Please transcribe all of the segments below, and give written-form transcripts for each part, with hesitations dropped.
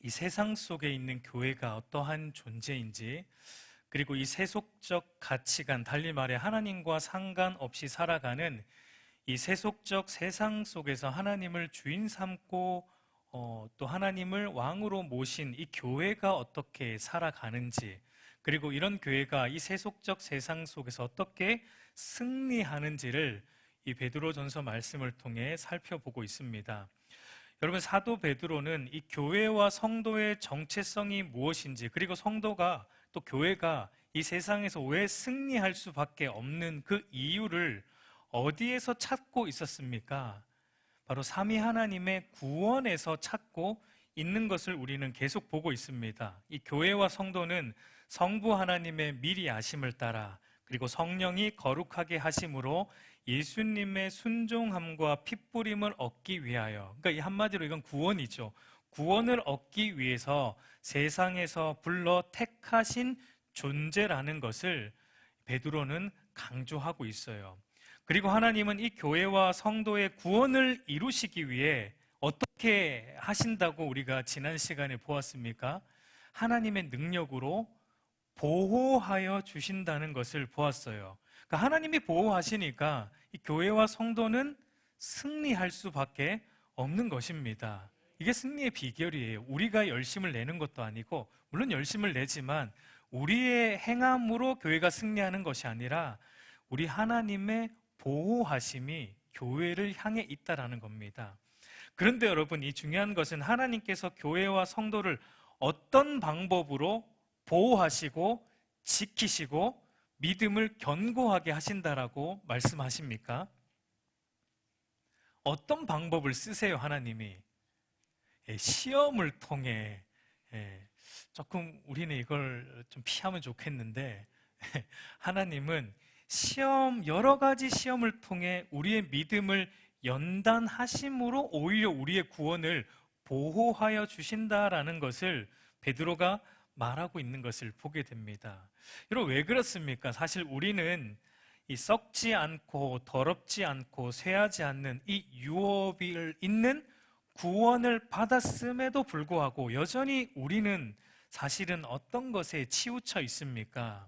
이 세상 속에 있는 교회가 어떠한 존재인지, 그리고 이 세속적 가치관, 달리 말해 하나님과 상관없이 살아가는 이 세속적 세상 속에서 하나님을 주인 삼고 또 하나님을 왕으로 모신 이 교회가 어떻게 살아가는지, 그리고 이런 교회가 이 세속적 세상 속에서 어떻게 승리하는지를 이 베드로전서 말씀을 통해 살펴보고 있습니다. 여러분, 사도 베드로는 이 교회와 성도의 정체성이 무엇인지, 그리고 성도가 또 교회가 이 세상에서 왜 승리할 수밖에 없는 그 이유를 어디에서 찾고 있었습니까? 바로 삼위 하나님의 구원에서 찾고 있는 것을 우리는 계속 보고 있습니다. 이 교회와 성도는 성부 하나님의 미리 아심을 따라, 그리고 성령이 거룩하게 하심으로 예수님의 순종함과 핏부림을 얻기 위하여, 그러니까 이 한마디로 이건 구원이죠. 구원을 얻기 위해서 세상에서 불러 택하신 존재라는 것을 베드로는 강조하고 있어요. 그리고 하나님은 이 교회와 성도의 구원을 이루시기 위해 어떻게 하신다고 우리가 지난 시간에 보았습니까? 하나님의 능력으로 보호하여 주신다는 것을 보았어요. 그러니까 하나님이 보호하시니까 이 교회와 성도는 승리할 수밖에 없는 것입니다. 이게 승리의 비결이에요. 우리가 열심을 내는 것도 아니고, 물론 열심을 내지만 우리의 행함으로 교회가 승리하는 것이 아니라 우리 하나님의 보호하심이 교회를 향해 있다라는 겁니다. 그런데 여러분, 이 중요한 것은 하나님께서 교회와 성도를 어떤 방법으로 보호하시고 지키시고 믿음을 견고하게 하신다라고 말씀하십니까? 어떤 방법을 쓰세요, 하나님이? 시험을 통해. 조금 우리는 이걸 좀 피하면 좋겠는데, 하나님은 여러 가지 시험을 통해 우리의 믿음을 연단하심으로 오히려 우리의 구원을 보호하여 주신다라는 것을 베드로가 말하고 있는 것을 보게 됩니다. 여러분, 왜 그렇습니까? 사실 우리는 이 썩지 않고 더럽지 않고 쇠하지 않는 이 유업이 있는 구원을 받았음에도 불구하고 여전히 우리는 사실은 어떤 것에 치우쳐 있습니까?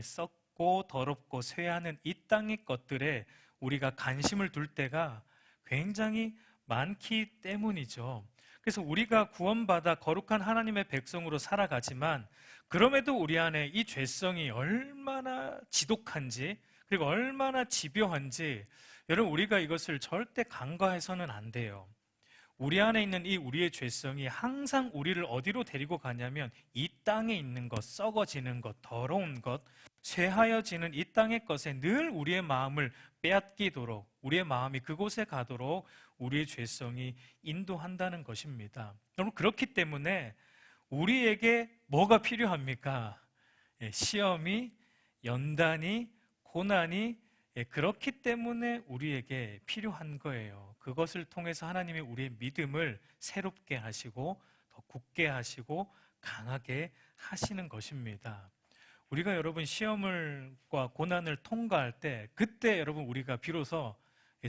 썩고 더럽고 쇠하는 이 땅의 것들에 우리가 관심을 둘 때가 굉장히 많기 때문이죠. 그래서 우리가 구원받아 거룩한 하나님의 백성으로 살아가지만, 그럼에도 우리 안에 이 죄성이 얼마나 지독한지, 그리고 얼마나 집요한지, 여러분, 우리가 이것을 절대 간과해서는 안 돼요. 우리 안에 있는 이 우리의 죄성이 항상 우리를 어디로 데리고 가냐면 이 땅에 있는 것, 썩어지는 것, 더러운 것, 쇠하여지는 이 땅의 것에 늘 우리의 마음을 빼앗기도록, 우리의 마음이 그곳에 가도록 우리의 죄성이 인도한다는 것입니다. 여러분, 그렇기 때문에 우리에게 뭐가 필요합니까? 시험이, 연단이, 고난이 그렇기 때문에 우리에게 필요한 거예요. 그것을 통해서 하나님이 우리의 믿음을 새롭게 하시고 더 굳게 하시고 강하게 하시는 것입니다. 우리가 여러분 시험과 고난을 통과할 때, 그때 여러분 우리가 비로소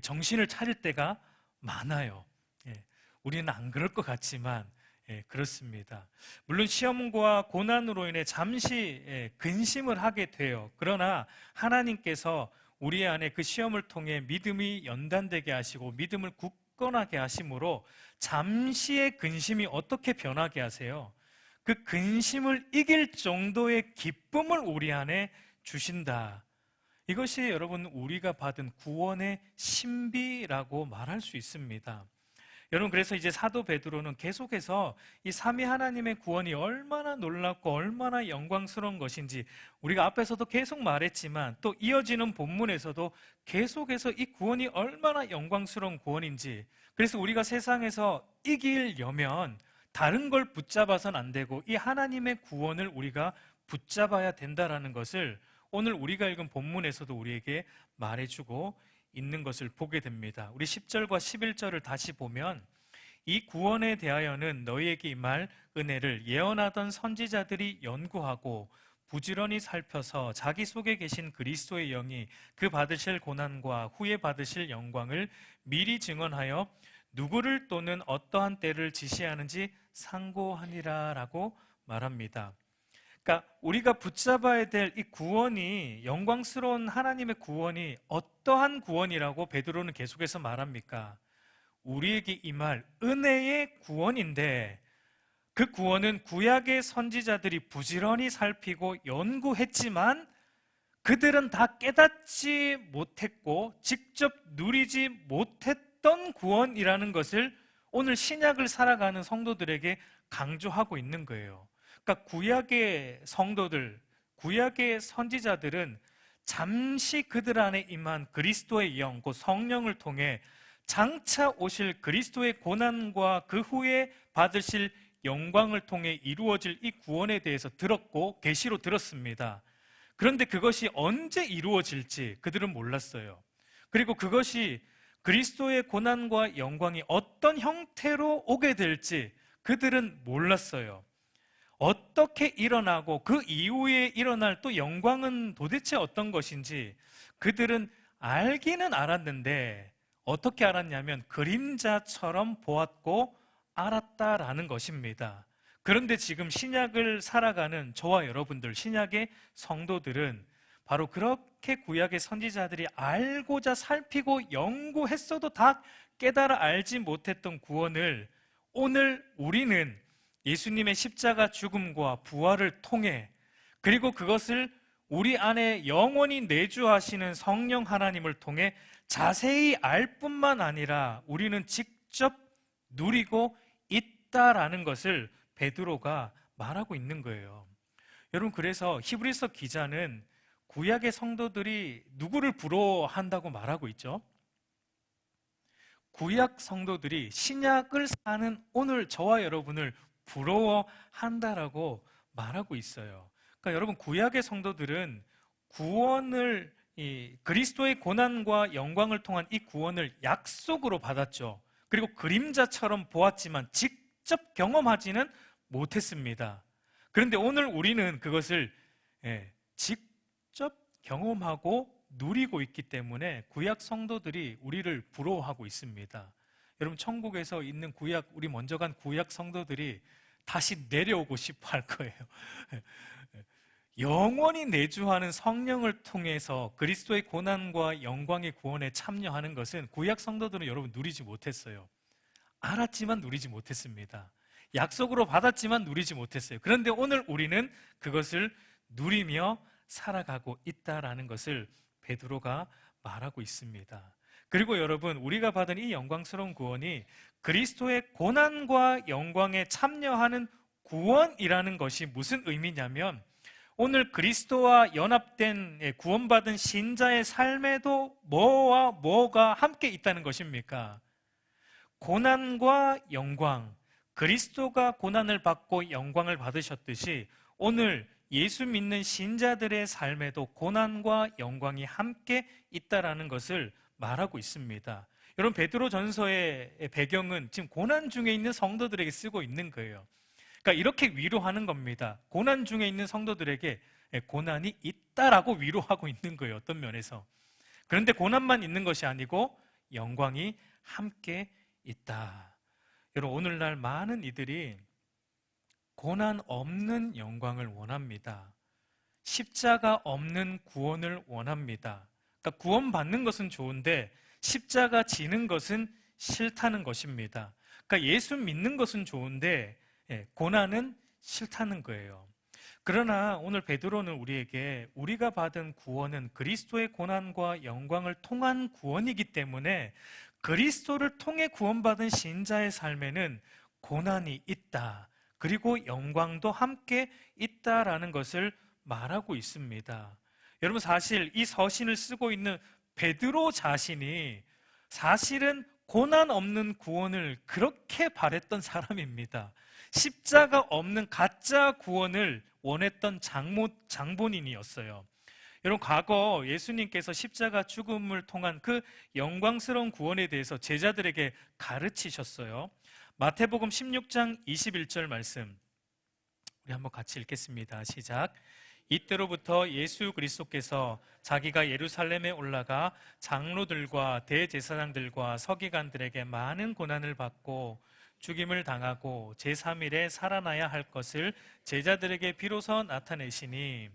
정신을 차릴 때가 많아요. 우리는 안 그럴 것 같지만 그렇습니다. 물론 시험과 고난으로 인해 잠시 근심을 하게 돼요. 그러나 하나님께서 우리 안에 그 시험을 통해 믿음이 연단되게 하시고 믿음을 굳건하게 하심으로 잠시의 근심이 어떻게 변하게 하세요? 그 근심을 이길 정도의 기쁨을 우리 안에 주신다. 이것이 여러분 우리가 받은 구원의 신비라고 말할 수 있습니다. 여러분, 그래서 이제 사도 베드로는 계속해서 이 삼위 하나님의 구원이 얼마나 놀랍고 얼마나 영광스러운 것인지, 우리가 앞에서도 계속 말했지만 또 이어지는 본문에서도 계속해서 이 구원이 얼마나 영광스러운 구원인지, 그래서 우리가 세상에서 이기려면 다른 걸 붙잡아서는 안 되고 이 하나님의 구원을 우리가 붙잡아야 된다라는 것을 오늘 우리가 읽은 본문에서도 우리에게 말해주고 있는 것을 보게 됩니다. 우리 10절과 11절을 다시 보면, 이 구원에 대하여는 너희에게 임할 은혜를 예언하던 선지자들이 연구하고 부지런히 살펴서 자기 속에 계신 그리스도의 영이 그 받으실 고난과 후에 받으실 영광을 미리 증언하여 누구를 또는 어떠한 때를 지시하는지 상고하니라 라고 말합니다. 그러니까 우리가 붙잡아야 될 이 구원이, 영광스러운 하나님의 구원이 어떠한 구원이라고 베드로는 계속해서 말합니까? 우리에게 임할 은혜의 구원인데, 그 구원은 구약의 선지자들이 부지런히 살피고 연구했지만 그들은 다 깨닫지 못했고 직접 누리지 못했던 구원이라는 것을 오늘 신약을 살아가는 성도들에게 강조하고 있는 거예요. 그러니까 구약의 성도들, 구약의 선지자들은 잠시 그들 안에 임한 그리스도의 영, 그 성령을 통해 장차 오실 그리스도의 고난과 그 후에 받으실 영광을 통해 이루어질 이 구원에 대해서 들었고 계시로 들었습니다. 그런데 그것이 언제 이루어질지 그들은 몰랐어요. 그리고 그것이 그리스도의 고난과 영광이 어떤 형태로 오게 될지 그들은 몰랐어요. 어떻게 일어나고 그 이후에 일어날 또 영광은 도대체 어떤 것인지 그들은 알기는 알았는데, 어떻게 알았냐면 그림자처럼 보았고 알았다라는 것입니다. 그런데 지금 신약을 살아가는 저와 여러분들, 신약의 성도들은 바로 그렇게 구약의 선지자들이 알고자 살피고 연구했어도 다 깨달아 알지 못했던 구원을 오늘 우리는 예수님의 십자가 죽음과 부활을 통해, 그리고 그것을 우리 안에 영원히 내주하시는 성령 하나님을 통해 자세히 알 뿐만 아니라 우리는 직접 누리고 있다라는 것을 베드로가 말하고 있는 거예요. 여러분, 그래서 히브리서 기자는 구약의 성도들이 누구를 부러워한다고 말하고 있죠? 구약 성도들이 신약을 사는 오늘 저와 여러분을 부러워한다라고 말하고 있어요. 그러니까 여러분, 구약의 성도들은 구원을, 그리스도의 고난과 영광을 통한 이 구원을 약속으로 받았죠. 그리고 그림자처럼 보았지만 직접 경험하지는 못했습니다. 그런데 오늘 우리는 그것을 직접 경험하고 누리고 있기 때문에 구약 성도들이 우리를 부러워하고 있습니다. 여러분, 천국에서 있는 구약, 우리 먼저 간 구약 성도들이 다시 내려오고 싶어 할 거예요. 영원히 내주하는 성령을 통해서 그리스도의 고난과 영광의 구원에 참여하는 것은 구약 성도들은 여러분 누리지 못했어요. 알았지만 누리지 못했습니다. 약속으로 받았지만 누리지 못했어요. 그런데 오늘 우리는 그것을 누리며 살아가고 있다라는 것을 베드로가 말하고 있습니다. 그리고 여러분, 우리가 받은 이 영광스러운 구원이 그리스도의 고난과 영광에 참여하는 구원이라는 것이 무슨 의미냐면, 오늘 그리스도와 연합된 구원받은 신자의 삶에도 뭐와 뭐가 함께 있다는 것입니까? 고난과 영광, 그리스도가 고난을 받고 영광을 받으셨듯이 오늘 예수 믿는 신자들의 삶에도 고난과 영광이 함께 있다라는 것을 말하고 있습니다. 여러분, 베드로 전서의 배경은 지금 고난 중에 있는 성도들에게 쓰고 있는 거예요. 그러니까 이렇게 위로하는 겁니다. 고난 중에 있는 성도들에게 고난이 있다라고 위로하고 있는 거예요, 어떤 면에서. 그런데 고난만 있는 것이 아니고 영광이 함께 있다. 여러분, 오늘날 많은 이들이 고난 없는 영광을 원합니다. 십자가 없는 구원을 원합니다. 그러니까 구원받는 것은 좋은데 십자가 지는 것은 싫다는 것입니다. 그러니까 예수 믿는 것은 좋은데 고난은 싫다는 거예요. 그러나 오늘 베드로는 우리에게 우리가 받은 구원은 그리스도의 고난과 영광을 통한 구원이기 때문에 그리스도를 통해 구원받은 신자의 삶에는 고난이 있다, 그리고 영광도 함께 있다라는 것을 말하고 있습니다. 여러분, 사실 이 서신을 쓰고 있는 베드로 자신이 사실은 고난 없는 구원을 그렇게 바랬던 사람입니다. 십자가 없는 가짜 구원을 원했던 장본인이었어요. 여러분, 과거 예수님께서 십자가 죽음을 통한 그 영광스러운 구원에 대해서 제자들에게 가르치셨어요. 마태복음 16장 21절 말씀, 우리 한번 같이 읽겠습니다. 시작. 이때로부터 예수 그리스도께서 자기가 예루살렘에 올라가 장로들과 대제사장들과 서기관들에게 많은 고난을 받고 죽임을 당하고 제3일에 살아나야 할 것을 제자들에게 비로소 나타내시니,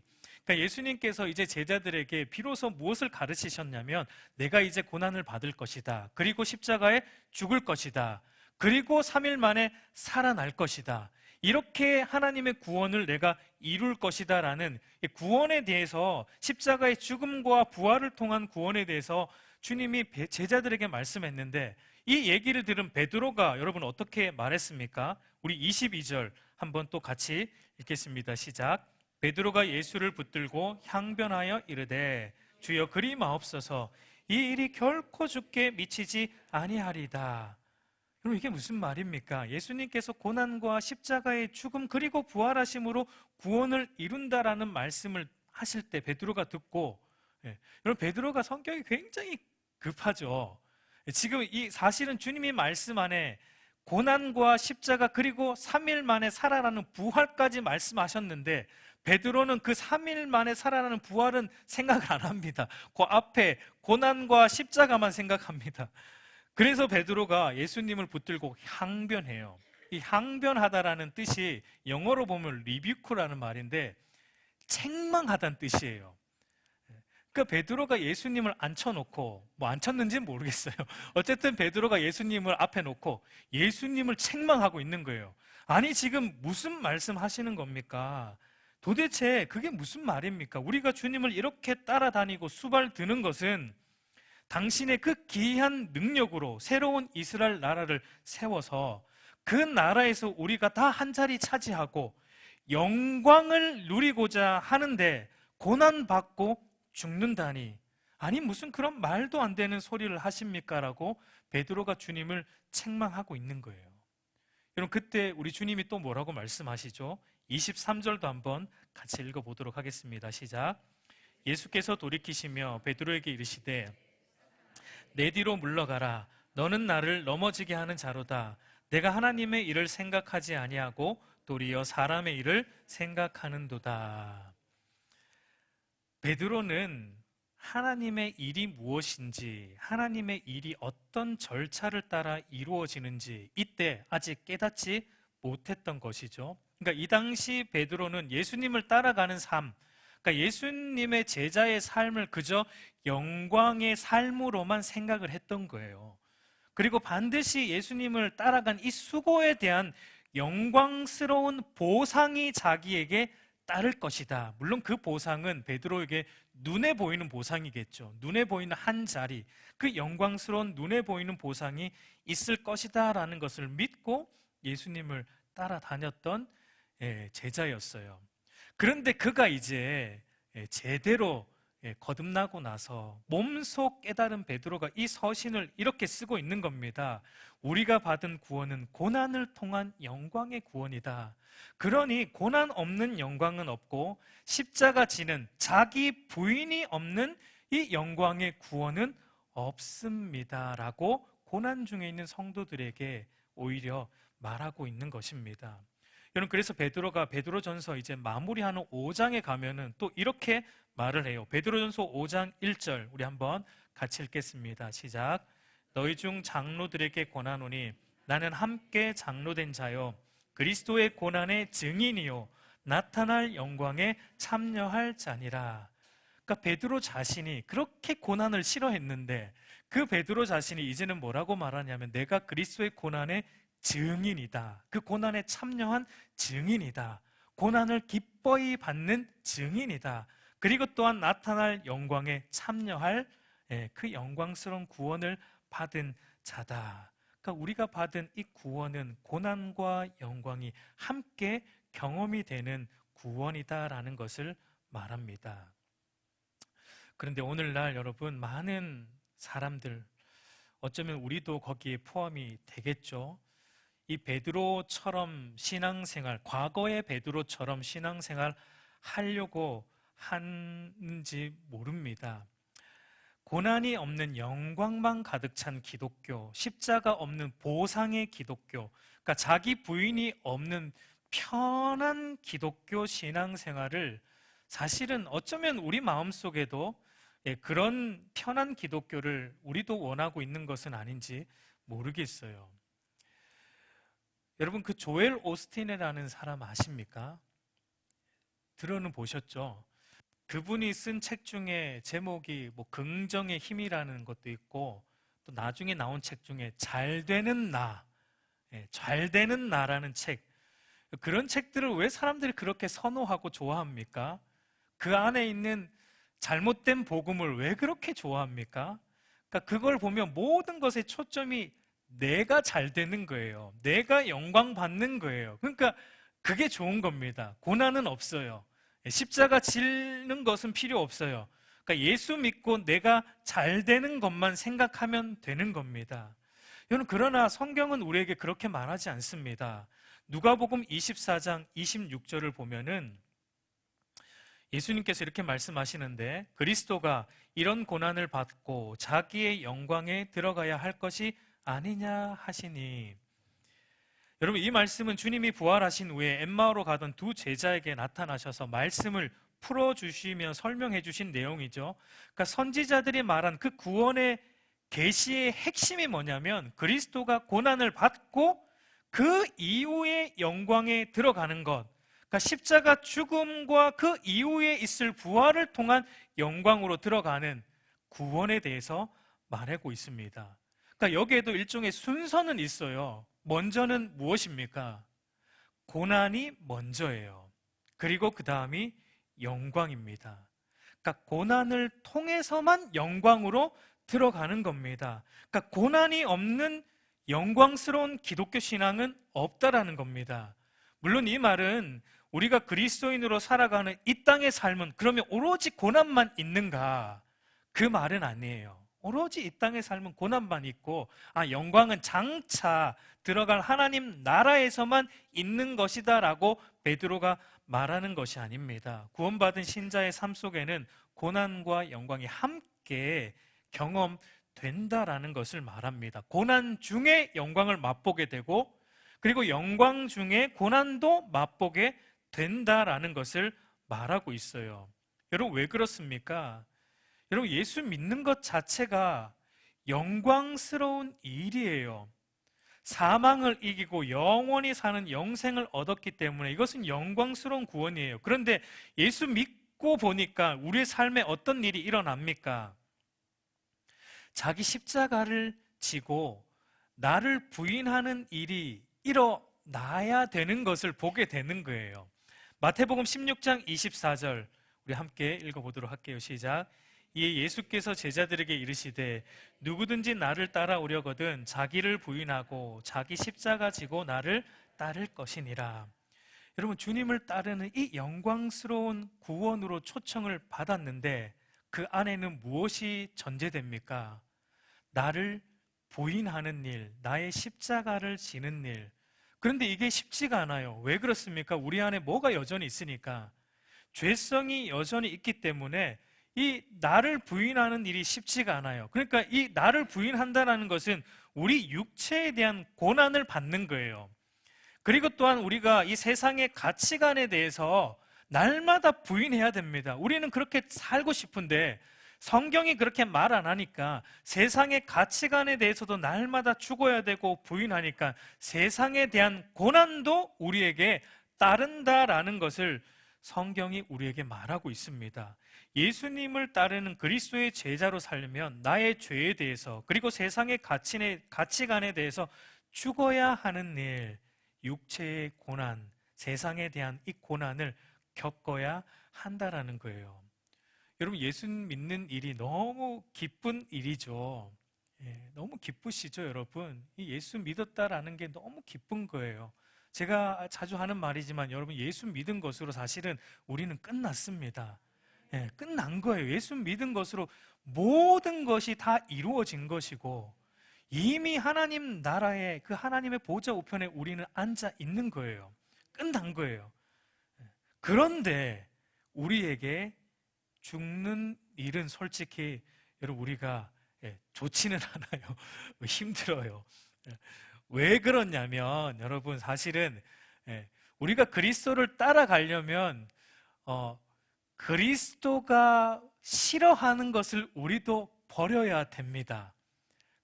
그러니까 예수님께서 이제 제자들에게 비로소 무엇을 가르치셨냐면, 내가 이제 고난을 받을 것이다, 그리고 십자가에 죽을 것이다, 그리고 3일 만에 살아날 것이다, 이렇게 하나님의 구원을 내가 이룰 것이다 라는 구원에 대해서, 십자가의 죽음과 부활을 통한 구원에 대해서 주님이 제자들에게 말씀했는데, 이 얘기를 들은 베드로가 여러분 어떻게 말했습니까? 우리 22절 한번 또 같이 읽겠습니다. 시작. 베드로가 예수를 붙들고 향변하여 이르되 주여 그리 마옵소서, 이 일이 결코 죽게 미치지 아니하리다. 그럼 이게 무슨 말입니까? 예수님께서 고난과 십자가의 죽음 그리고 부활하심으로 구원을 이룬다라는 말씀을 하실 때 베드로가 듣고, 여러분 베드로가 성격이 굉장히 급하죠. 지금 이 사실은 주님이 말씀 안에 고난과 십자가 그리고 3일 만에 살아나는 부활까지 말씀하셨는데, 베드로는 그 3일 만에 살아나는 부활은 생각을 안 합니다. 그 앞에 고난과 십자가만 생각합니다. 그래서 베드로가 예수님을 붙들고 항변해요. 이 항변하다라는 뜻이 영어로 보면 리뷰크라는 말인데 책망하다는 뜻이에요. 그러니까 베드로가 예수님을 앉혀놓고, 뭐 앉혔는지는 모르겠어요. 어쨌든 베드로가 예수님을 앞에 놓고 예수님을 책망하고 있는 거예요. 아니 지금 무슨 말씀하시는 겁니까? 도대체 그게 무슨 말입니까? 우리가 주님을 이렇게 따라다니고 수발 드는 것은 당신의 그 기이한 능력으로 새로운 이스라엘 나라를 세워서 그 나라에서 우리가 다 한 자리 차지하고 영광을 누리고자 하는데 고난받고 죽는다니, 아니 무슨 그런 말도 안 되는 소리를 하십니까? 라고 베드로가 주님을 책망하고 있는 거예요. 여러분 그때 우리 주님이 또 뭐라고 말씀하시죠? 23절도 한번 같이 읽어보도록 하겠습니다. 시작. 예수께서 돌이키시며 베드로에게 이르시되 내 뒤로 물러가라, 너는 나를 넘어지게 하는 자로다. 내가 하나님의 일을 생각하지 아니하고 도리어 사람의 일을 생각하는도다. 베드로는 하나님의 일이 무엇인지, 하나님의 일이 어떤 절차를 따라 이루어지는지 이때 아직 깨닫지 못했던 것이죠. 그러니까 이 당시 베드로는 예수님을 따라가는 삶, 그러니까 예수님의 제자의 삶을 그저 영광의 삶으로만 생각을 했던 거예요. 그리고 반드시 예수님을 따라간 이 수고에 대한 영광스러운 보상이 자기에게 따를 것이다. 물론 그 보상은 베드로에게 눈에 보이는 보상이겠죠. 눈에 보이는 한 자리, 그 영광스러운 눈에 보이는 보상이 있을 것이다 라는 것을 믿고 예수님을 따라다녔던 제자였어요. 그런데 그가 이제 제대로 거듭나고 나서 몸소 깨달은 베드로가 이 서신을 이렇게 쓰고 있는 겁니다. 우리가 받은 구원은 고난을 통한 영광의 구원이다. 그러니 고난 없는 영광은 없고 십자가 지는 자기 부인이 없는 이 영광의 구원은 없습니다 라고 고난 중에 있는 성도들에게 오히려 말하고 있는 것입니다. 여러분 그래서 베드로가 베드로전서 이제 마무리하는 5장에 가면은 또 이렇게 말을 해요. 베드로전서 5장 1절 우리 한번 같이 읽겠습니다. 시작. 너희 중 장로들에게 권하노니 나는 함께 장로된 자요 그리스도의 고난의 증인이요 나타날 영광에 참여할 자니라. 그러니까 베드로 자신이 그렇게 고난을 싫어했는데 그 베드로 자신이 이제는 뭐라고 말하냐면 내가 그리스도의 고난의 증인이다. 그 고난에 참여한 증인이다. 고난을 기뻐히 받는 증인이다. 그리고 또한 나타날 영광에 참여할 그 영광스러운 구원을 받은 자다. 그러니까 우리가 받은 이 구원은 고난과 영광이 함께 경험이 되는 구원이다라는 것을 말합니다. 그런데 오늘날 여러분 많은 사람들, 어쩌면 우리도 거기에 포함이 되겠죠. 이 베드로처럼 신앙생활, 과거의 베드로처럼 신앙생활 하려고 하는지 모릅니다. 고난이 없는 영광만 가득 찬 기독교, 십자가 없는 보상의 기독교, 그러니까 자기 부인이 없는 편한 기독교 신앙생활을 사실은 어쩌면 우리 마음속에도 그런 편한 기독교를 우리도 원하고 있는 것은 아닌지 모르겠어요. 여러분, 그 조엘 오스틴이라는 사람 아십니까? 들어는 보셨죠? 그분이 쓴 책 중에 제목이 뭐 긍정의 힘이라는 것도 있고, 또 나중에 나온 책 중에 잘 되는 나, 잘 되는 나라는 책. 그런 책들을 왜 사람들이 그렇게 선호하고 좋아합니까? 그 안에 있는 잘못된 복음을 왜 그렇게 좋아합니까? 그러니까 그걸 보면 모든 것의 초점이 내가 잘 되는 거예요. 내가 영광 받는 거예요. 그러니까 그게 좋은 겁니다. 고난은 없어요. 십자가 지는 것은 필요 없어요. 그러니까 예수 믿고 내가 잘 되는 것만 생각하면 되는 겁니다. 여러분, 그러나 성경은 우리에게 그렇게 말하지 않습니다. 누가복음 24장 26절을 보면은 예수님께서 이렇게 말씀하시는데, 그리스도가 이런 고난을 받고 자기의 영광에 들어가야 할 것이 아니냐 하시니. 여러분, 이 말씀은 주님이 부활하신 후에 엠마오로 가던 두 제자에게 나타나셔서 말씀을 풀어주시며 설명해 주신 내용이죠. 그러니까 선지자들이 말한 그 구원의 계시의 핵심이 뭐냐면 그리스도가 고난을 받고 그 이후에 영광에 들어가는 것, 그러니까 십자가 죽음과 그 이후에 있을 부활을 통한 영광으로 들어가는 구원에 대해서 말하고 있습니다. 그러니까 여기에도 일종의 순서는 있어요. 먼저는 무엇입니까? 고난이 먼저예요. 그리고 그 다음이 영광입니다. 그러니까 고난을 통해서만 영광으로 들어가는 겁니다. 그러니까 고난이 없는 영광스러운 기독교 신앙은 없다라는 겁니다. 물론 이 말은 우리가 그리스도인으로 살아가는 이 땅의 삶은 그러면 오로지 고난만 있는가? 그 말은 아니에요. 오로지 이 땅의 삶은 고난만 있고 영광은 장차 들어갈 하나님 나라에서만 있는 것이다 라고 베드로가 말하는 것이 아닙니다. 구원받은 신자의 삶 속에는 고난과 영광이 함께 경험된다라는 것을 말합니다. 고난 중에 영광을 맛보게 되고, 그리고 영광 중에 고난도 맛보게 된다라는 것을 말하고 있어요. 여러분, 왜 그렇습니까? 여러분, 예수 믿는 것 자체가 영광스러운 일이에요. 사망을 이기고 영원히 사는 영생을 얻었기 때문에 이것은 영광스러운 구원이에요. 그런데 예수 믿고 보니까 우리의 삶에 어떤 일이 일어납니까? 자기 십자가를 지고 나를 부인하는 일이 일어나야 되는 것을 보게 되는 거예요. 마태복음 16장 24절 우리 함께 읽어보도록 할게요. 시작. 이에 예수께서 제자들에게 이르시되 누구든지 나를 따라오려거든 자기를 부인하고 자기 십자가 지고 나를 따를 것이니라. 여러분, 주님을 따르는 이 영광스러운 구원으로 초청을 받았는데 그 안에는 무엇이 전제됩니까? 나를 부인하는 일, 나의 십자가를 지는 일. 그런데 이게 쉽지가 않아요. 왜 그렇습니까? 우리 안에 뭐가 여전히 있으니까. 죄성이 여전히 있기 때문에 이 나를 부인하는 일이 쉽지가 않아요. 그러니까 이 나를 부인한다는 것은 우리 육체에 대한 고난을 받는 거예요. 그리고 또한 우리가 이 세상의 가치관에 대해서 날마다 부인해야 됩니다. 우리는 그렇게 살고 싶은데 성경이 그렇게 말 안 하니까 세상의 가치관에 대해서도 날마다 죽어야 되고 부인하니까 세상에 대한 고난도 우리에게 따른다라는 것을 성경이 우리에게 말하고 있습니다. 예수님을 따르는 그리스도의 제자로 살려면 나의 죄에 대해서 그리고 세상의 가치관에 대해서 죽어야 하는 일, 육체의 고난, 세상에 대한 이 고난을 겪어야 한다라는 거예요. 여러분, 예수 믿는 일이 너무 기쁜 일이죠. 너무 기쁘시죠, 여러분? 이 예수 믿었다라는 게 너무 기쁜 거예요. 제가 자주 하는 말이지만 여러분, 예수 믿은 것으로 사실은 우리는 끝났습니다. 끝난 거예요. 예수 믿은 것으로 모든 것이 다 이루어진 것이고 이미 하나님 나라의 그 하나님의 보좌 우편에 우리는 앉아 있는 거예요. 끝난 거예요. 그런데 우리에게 죽는 일은 솔직히 여러분 우리가 좋지는 않아요. 힘들어요. 왜 그러냐면 여러분 사실은 우리가 그리스도를 따라가려면 그리스도가 싫어하는 것을 우리도 버려야 됩니다.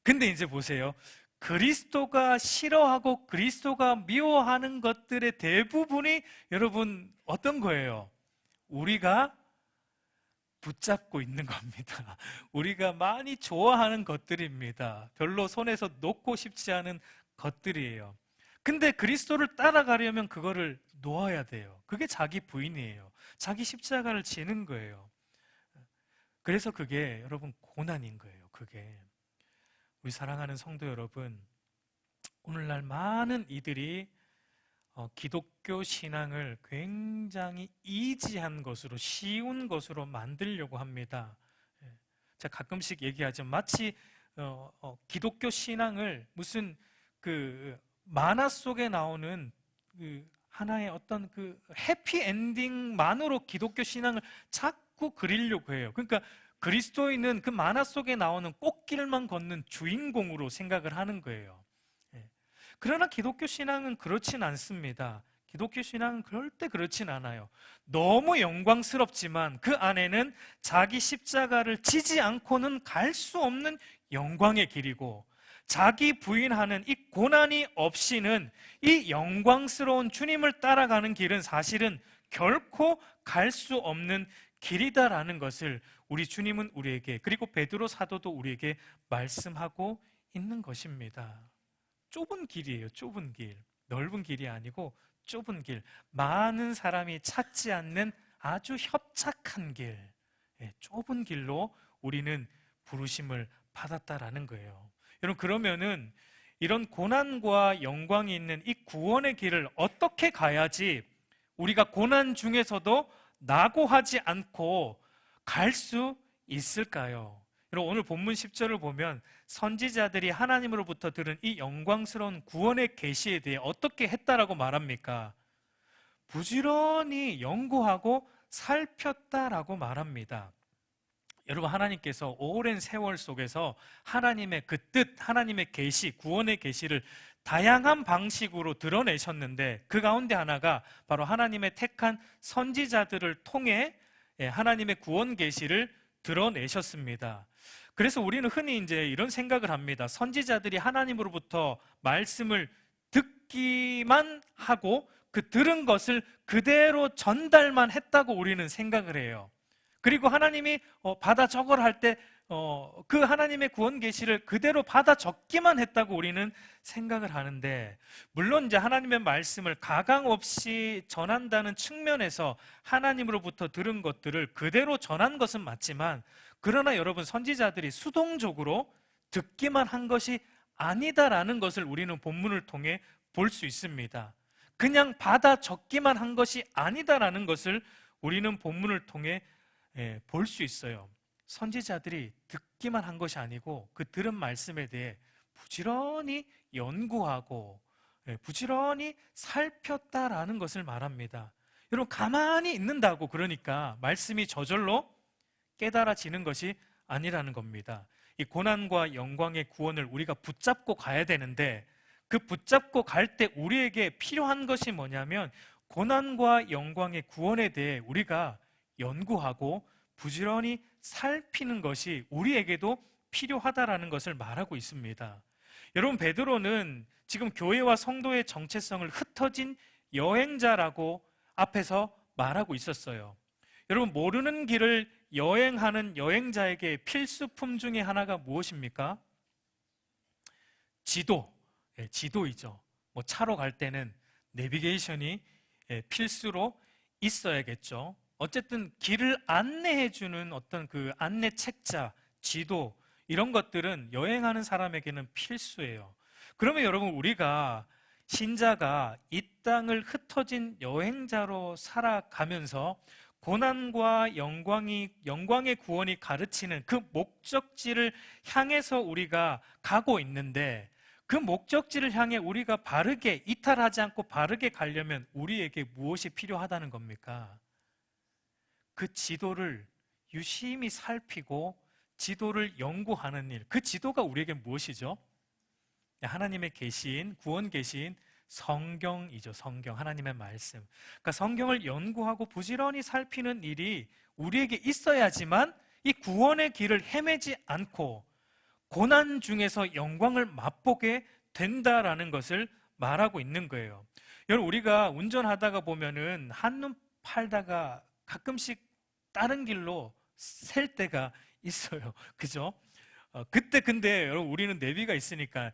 근데 이제 보세요. 그리스도가 싫어하고 그리스도가 미워하는 것들의 대부분이 여러분 어떤 거예요? 우리가 붙잡고 있는 겁니다. 우리가 많이 좋아하는 것들입니다. 별로 손에서 놓고 싶지 않은 것들이에요. 근데 그리스도를 따라가려면 그거를 놓아야 돼요. 그게 자기 부인이에요. 자기 십자가를 지는 거예요. 그래서 그게 여러분 고난인 거예요. 그게 우리 사랑하는 성도 여러분, 오늘날 많은 이들이 기독교 신앙을 굉장히 이지한 것으로, 쉬운 것으로 만들려고 합니다. 예. 제가 가끔씩 얘기하죠. 마치 기독교 신앙을 무슨 그 만화 속에 나오는 그 하나의 어떤 그 해피 엔딩만으로 기독교 신앙을 자꾸 그리려고 해요. 그러니까 그리스도인은 그 만화 속에 나오는 꽃길만 걷는 주인공으로 생각을 하는 거예요. 예. 그러나 기독교 신앙은 그렇진 않습니다. 기독교 신앙은 절대 그렇진 않아요. 너무 영광스럽지만 그 안에는 자기 십자가를 지지 않고는 갈 수 없는 영광의 길이고, 자기 부인하는 이 고난이 없이는 이 영광스러운 주님을 따라가는 길은 사실은 결코 갈 수 없는 길이다라는 것을 우리 주님은 우리에게, 그리고 베드로 사도도 우리에게 말씀하고 있는 것입니다. 좁은 길이에요. 좁은 길. 넓은 길이 아니고 좁은 길. 많은 사람이 찾지 않는 아주 협착한 길. 좁은 길로 우리는 부르심을 받았다라는 거예요. 여러분, 그러면은 이런 고난과 영광이 있는 이 구원의 길을 어떻게 가야지 우리가 고난 중에서도 낙오하지 않고 갈 수 있을까요? 여러분, 오늘 본문 10절을 보면 선지자들이 하나님으로부터 들은 이 영광스러운 구원의 계시에 대해 어떻게 했다라고 말합니까? 부지런히 연구하고 살폈다라고 말합니다. 여러분, 하나님께서 오랜 세월 속에서 하나님의 그 뜻, 하나님의 계시, 구원의 계시를 다양한 방식으로 드러내셨는데, 그 가운데 하나가 바로 하나님의 택한 선지자들을 통해 하나님의 구원 계시를 드러내셨습니다. 그래서 우리는 흔히 이제 이런 생각을 합니다. 선지자들이 하나님으로부터 말씀을 듣기만 하고 그 들은 것을 그대로 전달만 했다고 우리는 생각을 해요. 그리고 하나님이 받아 적어라 할 때 그 하나님의 구원 계시를 그대로 받아 적기만 했다고 우리는 생각을 하는데, 물론 이제 하나님의 말씀을 가강 없이 전한다는 측면에서 하나님으로부터 들은 것들을 그대로 전한 것은 맞지만, 그러나 여러분, 선지자들이 수동적으로 듣기만 한 것이 아니다라는 것을 우리는 본문을 통해 볼 수 있습니다. 그냥 받아 적기만 한 것이 아니다라는 것을 우리는 본문을 통해 볼 수 있어요. 선지자들이 듣기만 한 것이 아니고 그 들은 말씀에 대해 부지런히 연구하고 부지런히 살폈다라는 것을 말합니다. 여러분, 가만히 있는다고 그러니까 말씀이 저절로 깨달아지는 것이 아니라는 겁니다. 이 고난과 영광의 구원을 우리가 붙잡고 가야 되는데, 그 붙잡고 갈 때 우리에게 필요한 것이 뭐냐면 고난과 영광의 구원에 대해 우리가 연구하고 부지런히 살피는 것이 우리에게도 필요하다라는 것을 말하고 있습니다. 여러분, 베드로는 지금 교회와 성도의 정체성을 흩어진 여행자라고 앞에서 말하고 있었어요. 여러분, 모르는 길을 여행하는 여행자에게 필수품 중에 하나가 무엇입니까? 지도이죠. 뭐 차로 갈 때는 내비게이션이 필수로 있어야겠죠. 어쨌든 길을 안내해주는 어떤 그 안내 책자, 지도, 이런 것들은 여행하는 사람에게는 필수예요. 그러면 여러분, 우리가 신자가 이 땅을 흩어진 여행자로 살아가면서 고난과 영광의 구원이 가르치는 그 목적지를 향해서 우리가 가고 있는데, 그 목적지를 향해 우리가 바르게 이탈하지 않고 바르게 가려면 우리에게 무엇이 필요하다는 겁니까? 그 지도를 유심히 살피고 지도를 연구하는 일, 그 지도가 우리에게 무엇이죠? 하나님의 계시인, 구원 계시인 성경이죠. 성경, 하나님의 말씀. 그러니까 성경을 연구하고 부지런히 살피는 일이 우리에게 있어야지만 이 구원의 길을 헤매지 않고 고난 중에서 영광을 맛보게 된다라는 것을 말하고 있는 거예요. 여러분, 우리가 운전하다가 보면은 한눈 팔다가 가끔씩 다른 길로 셀 때가 있어요. 그죠? 그때 근데 여러분, 우리는 내비가 있으니까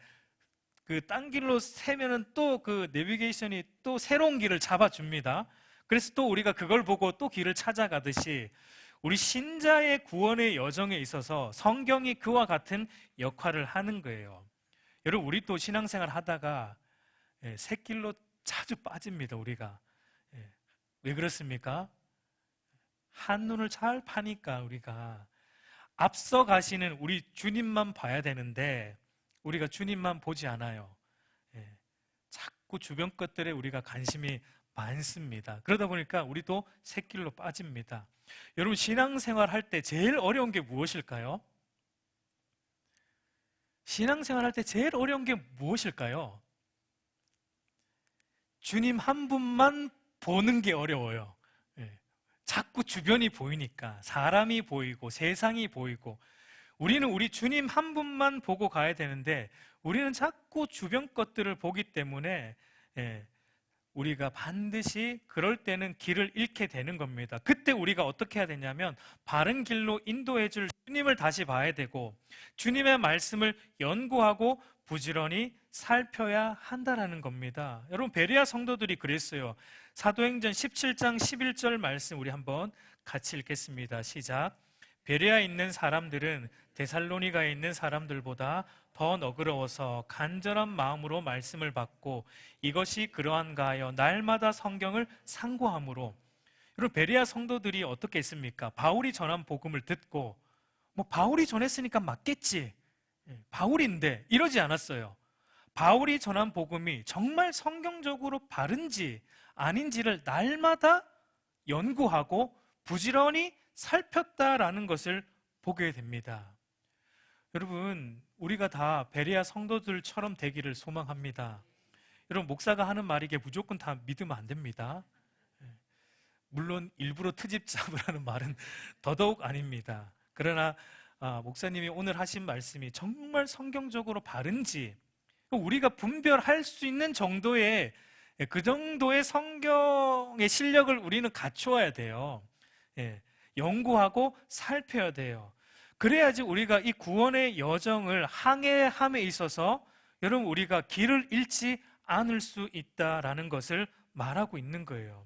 그 딴 길로 세면은 또 그 내비게이션이 또 새로운 길을 잡아줍니다. 그래서 또 우리가 그걸 보고 또 길을 찾아가듯이 우리 신자의 구원의 여정에 있어서 성경이 그와 같은 역할을 하는 거예요. 여러분, 우리 또 신앙생활 하다가 샛길로 자주 빠집니다. 우리가 왜 그렇습니까? 한눈을 잘 파니까 우리가 앞서 가시는 우리 주님만 봐야 되는데 우리가 주님만 보지 않아요. 자꾸 주변 것들에 우리가 관심이 많습니다. 그러다 보니까 우리도 샛길로 빠집니다. 여러분, 신앙생활 할 때 제일 어려운 게 무엇일까요? 신앙생활 할 때 제일 어려운 게 무엇일까요? 주님 한 분만 보는 게 어려워요. 자꾸 주변이 보이니까, 사람이 보이고 세상이 보이고, 우리는 우리 주님 한 분만 보고 가야 되는데 우리는 자꾸 주변 것들을 보기 때문에 우리가 반드시 그럴 때는 길을 잃게 되는 겁니다. 그때 우리가 어떻게 해야 되냐면 바른 길로 인도해 줄 주님을 다시 봐야 되고 주님의 말씀을 연구하고 부지런히 살펴야 한다라는 겁니다. 여러분, 베레아 성도들이 그랬어요. 사도행전 17장 11절 말씀 우리 한번 같이 읽겠습니다. 시작. 베레아에 있는 사람들은 데살로니가에 있는 사람들보다 더 너그러워서 간절한 마음으로 말씀을 받고 이것이 그러한가 하여 날마다 성경을 상고함으로. 여러분, 베레아 성도들이 어떻게 했습니까? 바울이 전한 복음을 듣고 뭐 바울이 전했으니까 맞겠지, 바울인데, 이러지 않았어요. 바울이 전한 복음이 정말 성경적으로 바른지 아닌지를 날마다 연구하고 부지런히 살폈다라는 것을 보게 됩니다. 여러분, 우리가 다 베레아 성도들처럼 되기를 소망합니다. 여러분, 목사가 하는 말이게 무조건 다 믿으면 안 됩니다. 물론 일부러 트집 잡으라는 말은 더더욱 아닙니다. 그러나 목사님이 오늘 하신 말씀이 정말 성경적으로 바른지 우리가 분별할 수 있는 정도의 그 정도의 성경의 실력을 우리는 갖추어야 돼요. 연구하고 살펴야 돼요. 그래야지 우리가 이 구원의 여정을 항해함에 있어서 여러분, 우리가 길을 잃지 않을 수 있다라는 것을 말하고 있는 거예요.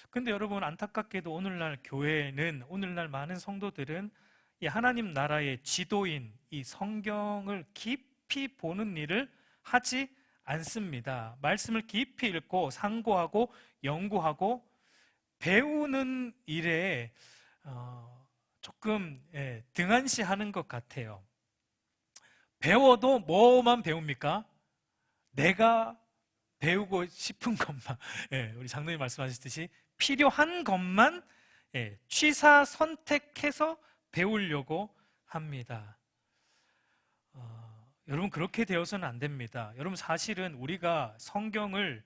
근데 여러분, 안타깝게도 오늘날 교회는, 오늘날 많은 성도들은 이 하나님 나라의 지도인 이 성경을 깊이 보는 일을 하지 않습니다. 말씀을 깊이 읽고 상고하고 연구하고 배우는 일에 조금 등한시하는 것 같아요. 배워도 뭐만 배웁니까? 내가 배우고 싶은 것만, 우리 장로님 말씀하셨듯이 필요한 것만 취사 선택해서 배우려고 합니다. 여러분, 그렇게 되어서는 안 됩니다. 여러분, 사실은 우리가 성경을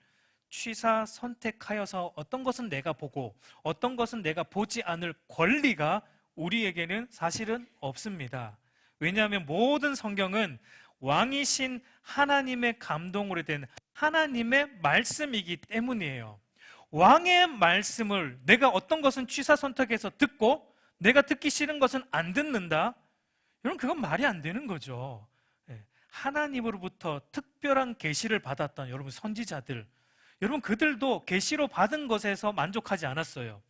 취사 선택하여서 어떤 것은 내가 보고 어떤 것은 내가 보지 않을 권리가 우리에게는 사실은 없습니다. 왜냐하면 모든 성경은 왕이신 하나님의 감동으로 된 하나님의 말씀이기 때문이에요. 왕의 말씀을 내가 어떤 것은 취사 선택해서 듣고 내가 듣기 싫은 것은 안 듣는다? 여러분, 그건 말이 안 되는 거죠. 하나님으로부터 특별한 계시를 받았던 여러분 선지자들, 여러분, 그들도 계시로 받은 것에서 만족하지 않았어요.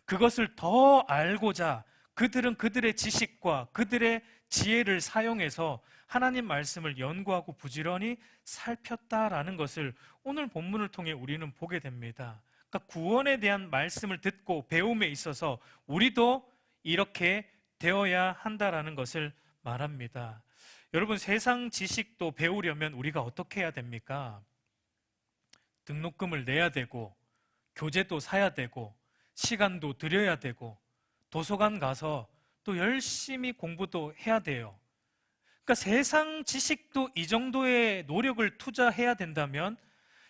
그것을 더 알고자 그들은 그들의 지식과 그들의 지혜를 사용해서 하나님 말씀을 연구하고 부지런히 살폈다라는 것을 오늘 본문을 통해 우리는 보게 됩니다. 그러니까 구원에 대한 말씀을 듣고 배움에 있어서 우리도 이렇게 되어야 한다라는 것을 말합니다. 여러분, 세상 지식도 배우려면 우리가 어떻게 해야 됩니까? 등록금을 내야 되고 교재도 사야 되고 시간도 들여야 되고 도서관 가서 또 열심히 공부도 해야 돼요. 그러니까 세상 지식도 이 정도의 노력을 투자해야 된다면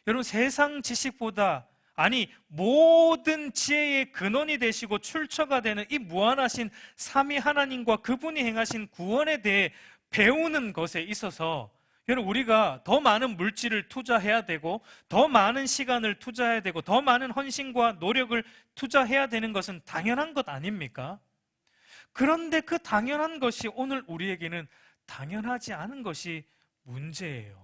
여러분, 세상 지식보다, 아니 모든 지혜의 근원이 되시고 출처가 되는 이 무한하신 삼위 하나님과 그분이 행하신 구원에 대해 배우는 것에 있어서 여러분, 우리가 더 많은 물질을 투자해야 되고 더 많은 시간을 투자해야 되고 더 많은 헌신과 노력을 투자해야 되는 것은 당연한 것 아닙니까? 그런데 그 당연한 것이 오늘 우리에게는 당연하지 않은 것이 문제예요.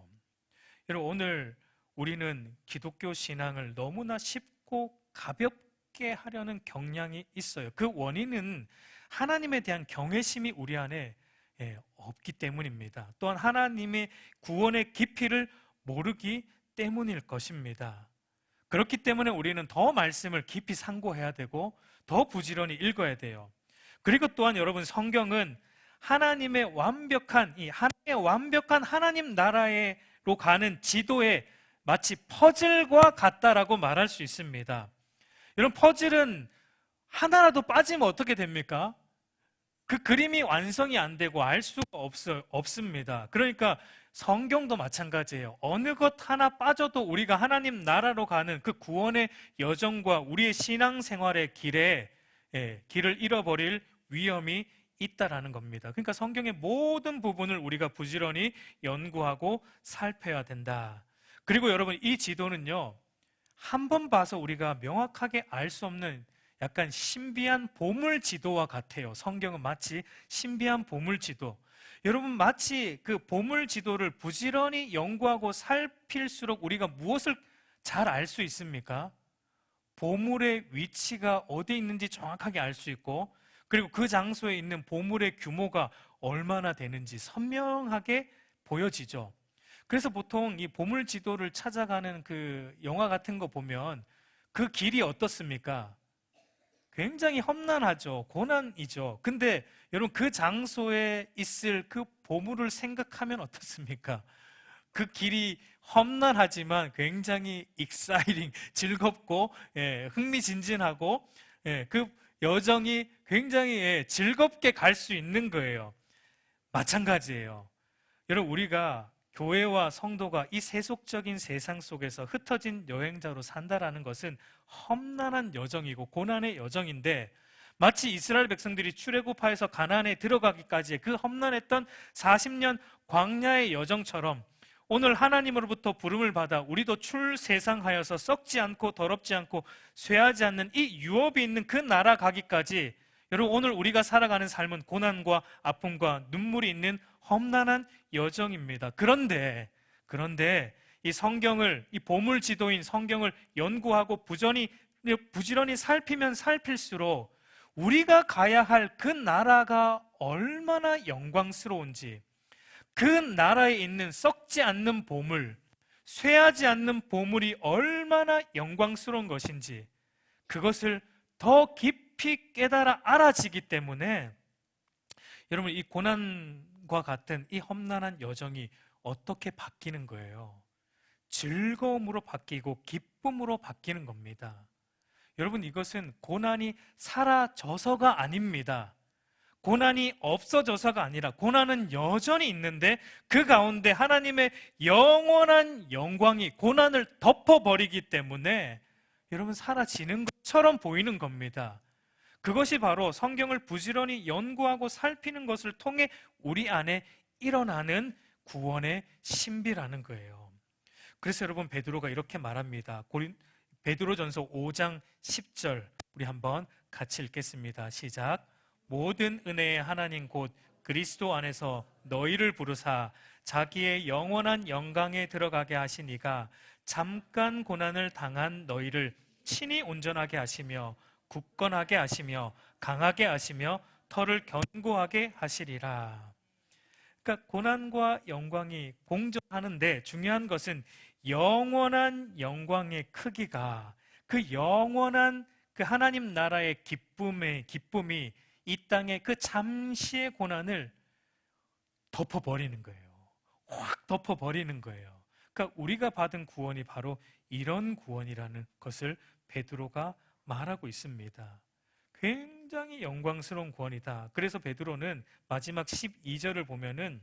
여러분, 오늘 우리는 기독교 신앙을 너무나 쉽고 가볍게 하려는 경향이 있어요. 그 원인은 하나님에 대한 경외심이 우리 안에 없기 때문입니다. 또한 하나님의 구원의 깊이를 모르기 때문일 것입니다. 그렇기 때문에 우리는 더 말씀을 깊이 상고해야 되고 더 부지런히 읽어야 돼요. 그리고 또한 여러분, 성경은 하나님의 완벽한 하나님 나라로 가는 지도에 마치 퍼즐과 같다라고 말할 수 있습니다. 여러분, 퍼즐은 하나라도 빠지면 어떻게 됩니까? 그 그림이 완성이 안 되고 알 수가 없습니다. 그러니까 성경도 마찬가지예요. 어느 것 하나 빠져도 우리가 하나님 나라로 가는 그 구원의 여정과 우리의 신앙생활의 길을 잃어버릴 위험이 있다라는 겁니다. 그러니까 성경의 모든 부분을 우리가 부지런히 연구하고 살펴야 된다. 그리고 여러분, 이 지도는요, 한 번 봐서 우리가 명확하게 알 수 없는 약간 신비한 보물 지도와 같아요. 성경은 마치 신비한 보물 지도. 여러분, 마치 그 보물 지도를 부지런히 연구하고 살필수록 우리가 무엇을 잘 알 수 있습니까? 보물의 위치가 어디 있는지 정확하게 알 수 있고, 그리고 그 장소에 있는 보물의 규모가 얼마나 되는지 선명하게 보여지죠. 그래서 보통 이 보물 지도를 찾아가는 그 영화 같은 거 보면 그 길이 어떻습니까? 굉장히 험난하죠. 고난이죠. 근데 여러분, 그 장소에 있을 그 보물을 생각하면 어떻습니까? 그 길이 험난하지만 굉장히 익사이링, 즐겁고 흥미진진하고 그 여정이 굉장히 즐겁게 갈 수 있는 거예요. 마찬가지예요. 여러분, 우리가 교회와 성도가 이 세속적인 세상 속에서 흩어진 여행자로 산다라는 것은 험난한 여정이고 고난의 여정인데, 마치 이스라엘 백성들이 출애굽하여서 가나안에 들어가기까지의 그 험난했던 40년 광야의 여정처럼 오늘 하나님으로부터 부름을 받아 우리도 출세상하여서 썩지 않고 더럽지 않고 쇠하지 않는 이 유업이 있는 그 나라 가기까지, 여러분, 오늘 우리가 살아가는 삶은 고난과 아픔과 눈물이 있는 험난한 여정입니다. 그런데 이 보물 지도인 성경을 연구하고 부지런히 살피면 살필수록 우리가 가야 할 그 나라가 얼마나 영광스러운지, 그 나라에 있는 썩지 않는 보물, 쇠하지 않는 보물이 얼마나 영광스러운 것인지, 그것을 더 깊이 깨달아 알아지기 때문에 여러분, 이 고난과 같은 이 험난한 여정이 어떻게 바뀌는 거예요? 즐거움으로 바뀌고 기쁨으로 바뀌는 겁니다. 여러분, 이것은 고난이 사라져서가 아닙니다. 고난이 없어져서가 아니라 고난은 여전히 있는데 그 가운데 하나님의 영원한 영광이 고난을 덮어버리기 때문에 여러분, 사라지는 것처럼 보이는 겁니다. 그것이 바로 성경을 부지런히 연구하고 살피는 것을 통해 우리 안에 일어나는 구원의 신비라는 거예요. 그래서 여러분, 베드로가 이렇게 말합니다. 베드로전서 5장 10절 우리 한번 같이 읽겠습니다. 시작. 모든 은혜의 하나님 곧 그리스도 안에서 너희를 부르사 자기의 영원한 영광에 들어가게 하시니가 잠깐 고난을 당한 너희를 친히 온전하게 하시며 굳건하게 하시며 강하게 하시며 터를 견고하게 하시리라. 그러니까 고난과 영광이 공존하는데 중요한 것은 영원한 영광의 크기가, 그 영원한 그 하나님 나라의 기쁨이 이 땅의 그 잠시의 고난을 덮어버리는 거예요. 확 덮어버리는 거예요. 그러니까 우리가 받은 구원이 바로 이런 구원이라는 것을 베드로가 말하고 있습니다. 굉장히 영광스러운 구원이다. 그래서 베드로는 마지막 12절을 보면은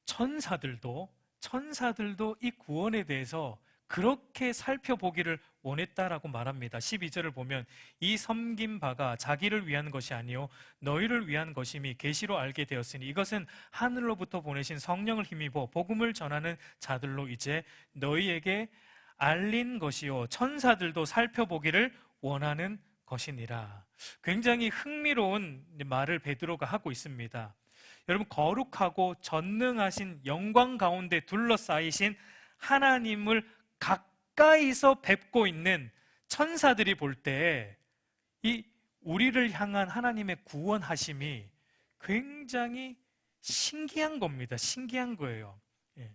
천사들도 천사들도 이 구원에 대해서 그렇게 살펴보기를 원했다라고 말합니다. 12절을 보면 이 섬긴 바가 자기를 위한 것이 아니요 너희를 위한 것임이 계시로 알게 되었으니 이것은 하늘로부터 보내신 성령을 힘입어 복음을 전하는 자들로 이제 너희에게 알린 것이요 천사들도 살펴보기를 원하는 것이니라. 굉장히 흥미로운 말을 베드로가 하고 있습니다. 여러분, 거룩하고 전능하신 영광 가운데 둘러싸이신 하나님을 가까이서 뵙고 있는 천사들이 볼 때 이 우리를 향한 하나님의 구원하심이 굉장히 신기한 겁니다. 신기한 거예요. 예.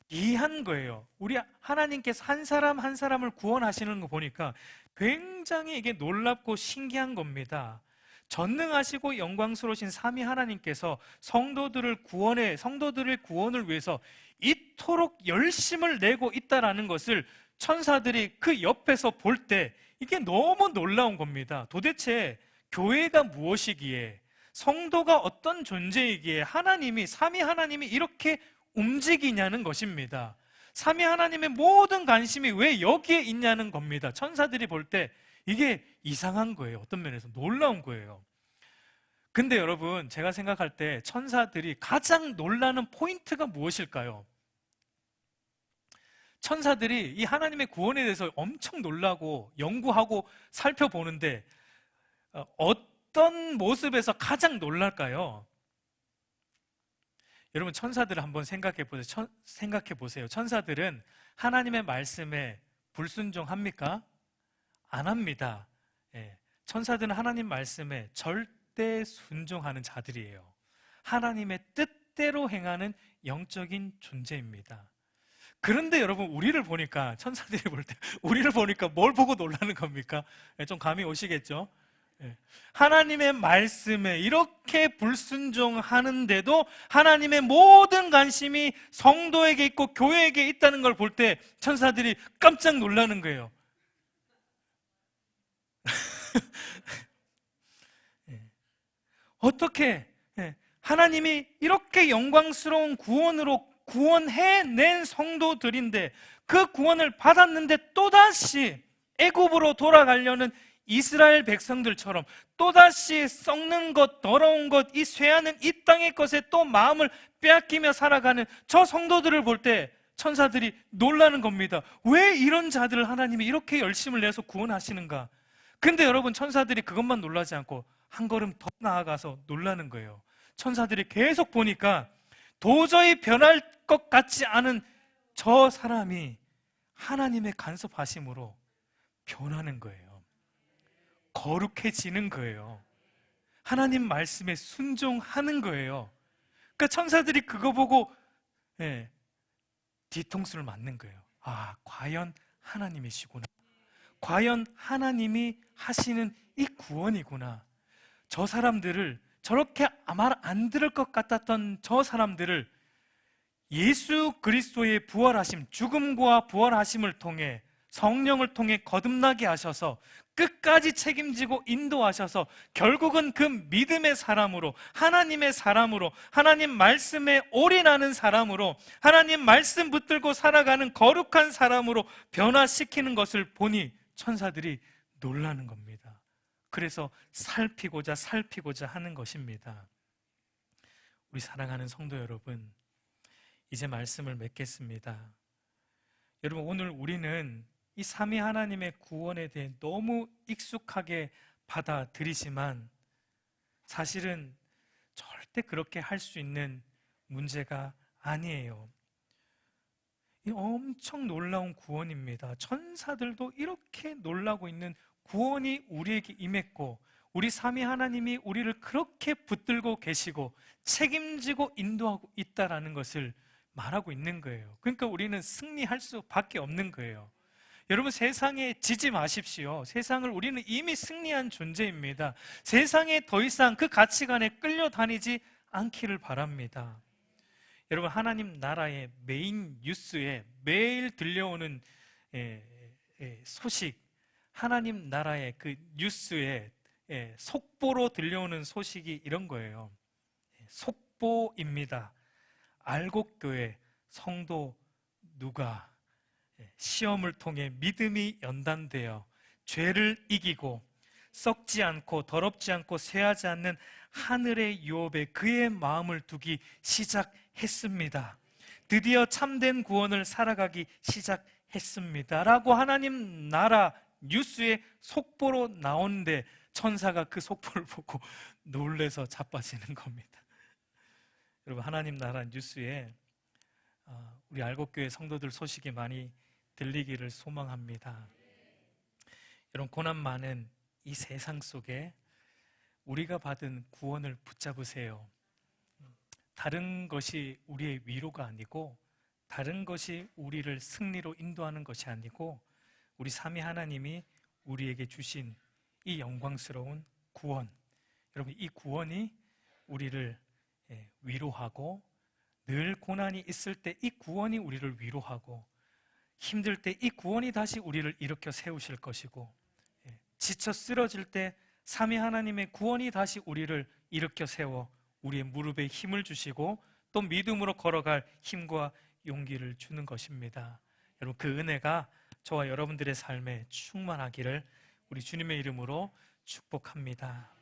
이해한 거예요. 우리 하나님께서 한 사람 한 사람을 구원하시는 거 보니까 굉장히 이게 놀랍고 신기한 겁니다. 전능하시고 영광스러우신 삼위 하나님께서 성도들의 구원을 위해서 이토록 열심을 내고 있다라는 것을 천사들이 그 옆에서 볼 때 이게 너무 놀라운 겁니다. 도대체 교회가 무엇이기에, 성도가 어떤 존재이기에 삼위 하나님이 이렇게 움직이냐는 것입니다. 삼위 하나님의 모든 관심이 왜 여기에 있냐는 겁니다. 천사들이 볼 때 이게 이상한 거예요. 어떤 면에서 놀라운 거예요. 근데 여러분, 제가 생각할 때 천사들이 가장 놀라는 포인트가 무엇일까요? 천사들이 이 하나님의 구원에 대해서 엄청 놀라고 연구하고 살펴보는데 어떤 모습에서 가장 놀랄까요? 여러분, 천사들을 한번 생각해 보세요. 천사들은 하나님의 말씀에 불순종합니까? 안 합니다. 천사들은 하나님 말씀에 절대 순종하는 자들이에요. 하나님의 뜻대로 행하는 영적인 존재입니다. 그런데 여러분, 우리를 보니까, 천사들이 볼 때 우리를 보니까 뭘 보고 놀라는 겁니까? 좀 감이 오시겠죠? 하나님의 말씀에 이렇게 불순종하는데도 하나님의 모든 관심이 성도에게 있고 교회에게 있다는 걸 볼 때 천사들이 깜짝 놀라는 거예요. 어떻게 하나님이 이렇게 영광스러운 구원으로 구원해낸 성도들인데 그 구원을 받았는데 또다시 애굽으로 돌아가려는 이스라엘 백성들처럼 또다시 썩는 것, 더러운 것, 이 쇠하는 이 땅의 것에 또 마음을 빼앗기며 살아가는 저 성도들을 볼 때 천사들이 놀라는 겁니다. 왜 이런 자들을 하나님이 이렇게 열심을 내서 구원하시는가? 근데 여러분, 천사들이 그것만 놀라지 않고 한 걸음 더 나아가서 놀라는 거예요. 천사들이 계속 보니까 도저히 변할 것 같지 않은 저 사람이 하나님의 간섭하심으로 변하는 거예요. 거룩해지는 거예요. 하나님 말씀에 순종하는 거예요. 그러니까 천사들이 그거 보고 뒤통수를 맞는 거예요. 아, 과연 하나님이시구나. 과연 하나님이 하시는 이 구원이구나. 저 사람들을, 저렇게 말 안 들을 것 같았던 저 사람들을 예수 그리스도의 부활하심, 죽음과 부활하심을 통해 성령을 통해 거듭나게 하셔서 끝까지 책임지고 인도하셔서 결국은 그 믿음의 사람으로, 하나님의 사람으로, 하나님 말씀에 올인하는 사람으로, 하나님 말씀 붙들고 살아가는 거룩한 사람으로 변화시키는 것을 보니 천사들이 놀라는 겁니다. 그래서 살피고자 하는 것입니다. 우리 사랑하는 성도 여러분, 이제 말씀을 맺겠습니다. 여러분, 오늘 우리는 이 삼위 하나님의 구원에 대해 너무 익숙하게 받아들이지만 사실은 절대 그렇게 할 수 있는 문제가 아니에요. 이 엄청 놀라운 구원입니다. 천사들도 이렇게 놀라고 있는 구원이 우리에게 임했고 우리 삼위 하나님이 우리를 그렇게 붙들고 계시고 책임지고 인도하고 있다라는 것을 말하고 있는 거예요. 그러니까 우리는 승리할 수밖에 없는 거예요. 여러분, 세상에 지지 마십시오. 세상을 우리는 이미 승리한 존재입니다. 세상에 더 이상 그 가치관에 끌려다니지 않기를 바랍니다. 여러분, 하나님 나라의 메인 뉴스에 매일 들려오는 소식, 하나님 나라의 그 뉴스에 속보로 들려오는 소식이 이런 거예요. 속보입니다. 알곡교회 성도 누가 시험을 통해 믿음이 연단되어 죄를 이기고 썩지 않고 더럽지 않고 쇠하지 않는 하늘의 유업에 그의 마음을 두기 시작했습니다. 드디어 참된 구원을 살아가기 시작했습니다 라고 하나님 나라 뉴스에 속보로 나오는데 천사가 그 속보를 보고 놀래서 자빠지는 겁니다. 여러분, 하나님 나라 뉴스에 우리 알곡교회 성도들 소식이 많이 들리기를 소망합니다. 여러분, 고난 많은 이 세상 속에 우리가 받은 구원을 붙잡으세요. 다른 것이 우리의 위로가 아니고, 다른 것이 우리를 승리로 인도하는 것이 아니고, 우리 삼위 하나님이 우리에게 주신 이 영광스러운 구원, 여러분, 이 구원이 우리를 위로하고, 늘 고난이 있을 때 이 구원이 우리를 위로하고, 힘들 때 이 구원이 다시 우리를 일으켜 세우실 것이고, 지쳐 쓰러질 때 삼위 하나님의 구원이 다시 우리를 일으켜 세워 우리의 무릎에 힘을 주시고 또 믿음으로 걸어갈 힘과 용기를 주는 것입니다. 여러분, 그 은혜가 저와 여러분들의 삶에 충만하기를 우리 주님의 이름으로 축복합니다.